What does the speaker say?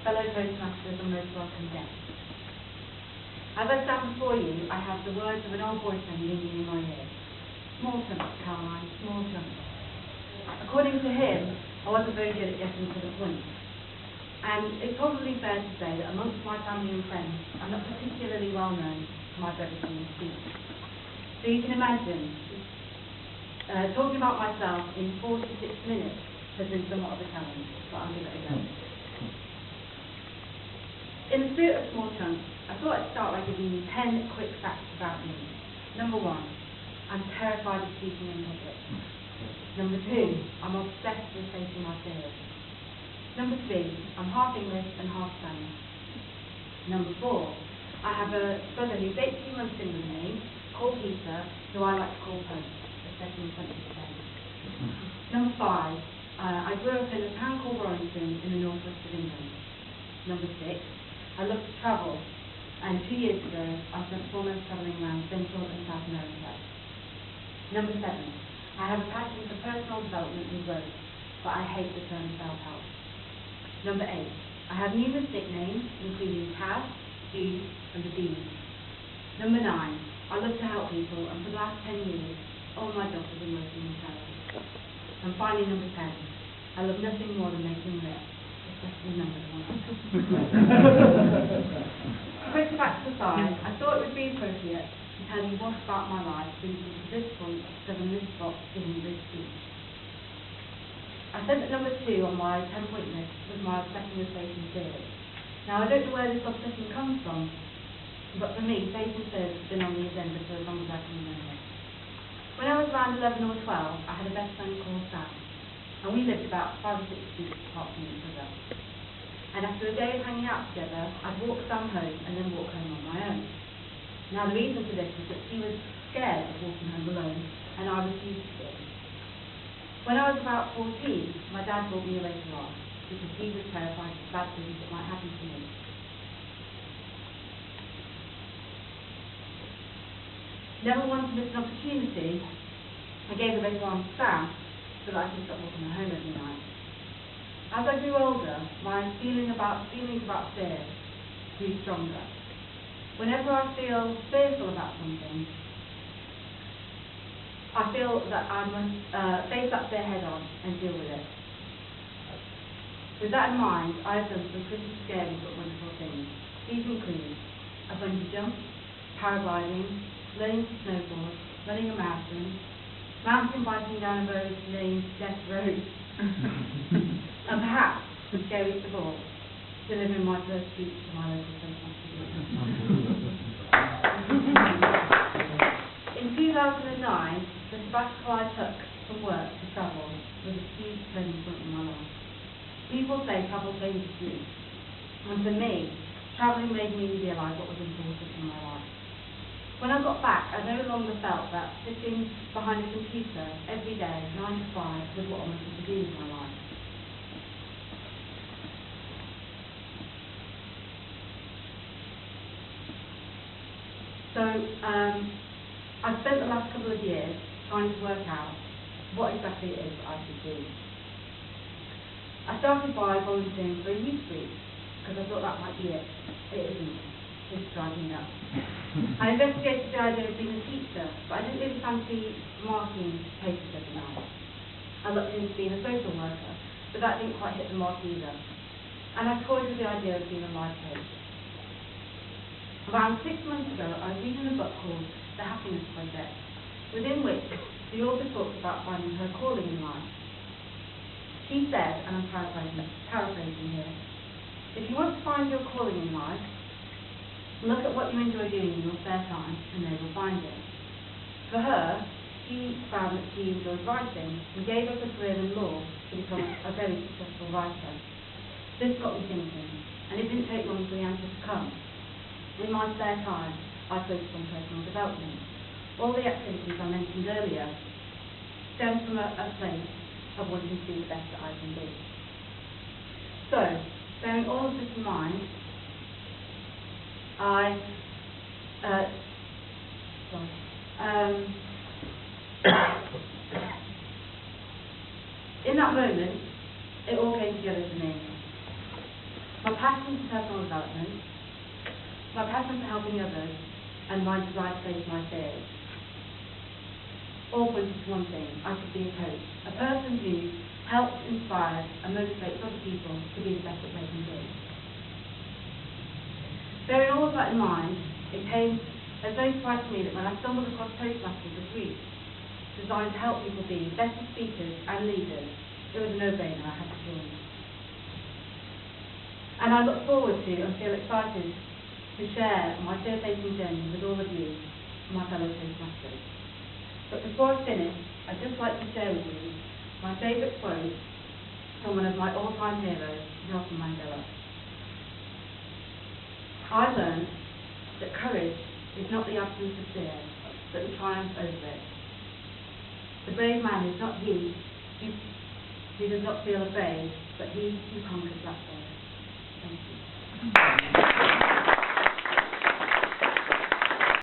fellow postmasters and most welcome guests. As I stand before you, I have the words of an old boyfriend ringing in my ear. Small chunks, Caroline, small chunks. According to him, I wasn't very good at getting to the point. And it's probably fair to say that amongst my family and friends, I'm not particularly well known for my brevity in speech. So you can imagine, talking about myself in 46 minutes has been somewhat of a challenge, but I'll give it a go. In the spirit of small chunks, I thought I'd start by giving you 10 quick facts about me. Number 1, I'm terrified of speaking in public. Number 2, I'm obsessed with facing my fears. Number 3, I'm half English and half Spanish. Number 4, I have a brother who's 18 months in with me, called Peter, who I like to call Post, especially in front of his face. Number 5, I grew up in a town called Warrington in the northwest of England. Number 6, I love to travel, and 2 years ago I spent 4 months travelling around Central and South America. Number 7, I have a passion for personal development and growth, but I hate the term self-help. Number 8, I have numerous nicknames, including Taz, Jude, and the Bean. Number 9, I love to help people, and for the last 10 years, all my jobs have been working in charity. And finally, number 10, I love nothing more than making rich. Remember the one. Quick facts aside, I thought it would be appropriate to tell you what about my life brings me to this point of filling this box giving this speech. I said that number 2 on my 10-point list was my obsession with facing fears. Now, I don't know where this obsession comes from, but for me, facing fears has been on the agenda for as long as I can remember. When I was around 11 or 12, I had a best friend called Sam, and we lived about 5 or 6 streets apart from each other. And after a day of hanging out together, I'd walk Sam home and then walk home on my own. Now the reason for this was that she was scared of walking home alone, and I refused to go. When I was about 14, my dad brought me away to laugh, because he was terrified of bad things that might happen to me. Never wanting to miss an opportunity, I gave a little arm to Sam, so that I could stop walking home every night. As I grew older, my feelings about fear grew stronger. Whenever I feel fearful about something, I feel that I must face that fear head on and deal with it. With that in mind, I have done some pretty scary but wonderful things. These include a bungee jump, paragliding, learning to snowboard, running a marathon, mountain biking down a road named Death Road, and perhaps, the scariest of all, delivering my first speech to my local postmaster. In 2009, the sabbatical I took from work to travel was a huge turning point in my life. People say travel changes you, and for me, travelling made me realise what was important in my life. When I got back, I no longer felt that sitting behind a computer every day, 9 to 5, was what I wanted to do with my life. So, I've spent the last couple of years trying to work out what exactly it is that I should do. I started by volunteering for a youth group, because I thought that might be it. It isn't. It's driving me nuts. I investigated the idea of being a teacher, but I didn't really fancy marking papers every night. I looked into being a social worker, but that didn't quite hit the mark either. And I toyed with the idea of being a life coach. Around 6 months ago, I was reading a book called The Happiness Project, within which the author talks about finding her calling in life. She said, and I'm paraphrasing here, if you want to find your calling in life, look at what you enjoy doing in your spare time, and then you'll find it. For her, she found that she enjoyed writing and gave up a career in law to become a very successful writer. This got me thinking, and it didn't take long for the answer to come. In my spare time, I focused on personal development. All the activities I mentioned earlier stem from a place of wanting to be the best that I can be. So, bearing all of this in mind, in that moment, it all came together for me. My passion for personal development, my passion for helping others, and my desire to face my fears all pointed to one thing: I should be a coach, a person who helps, inspires, and motivates other people to be the best that they can be. Bearing all of that in mind, it came as no surprise to me that when I stumbled across Toastmasters this week, designed to help people be better speakers and leaders, it was a no-brainer. I had to join. And I look forward to and feel excited to share my fear-facing journey with all of you, my fellow Toastmasters. But before I finish, I'd just like to share with you my favourite quote from one of my all-time heroes, Nelson Mandela. I learned that courage is not the absence of fear, but the triumph over it. The brave man is not he who does not feel afraid, but he who conquers that fear. Thank you.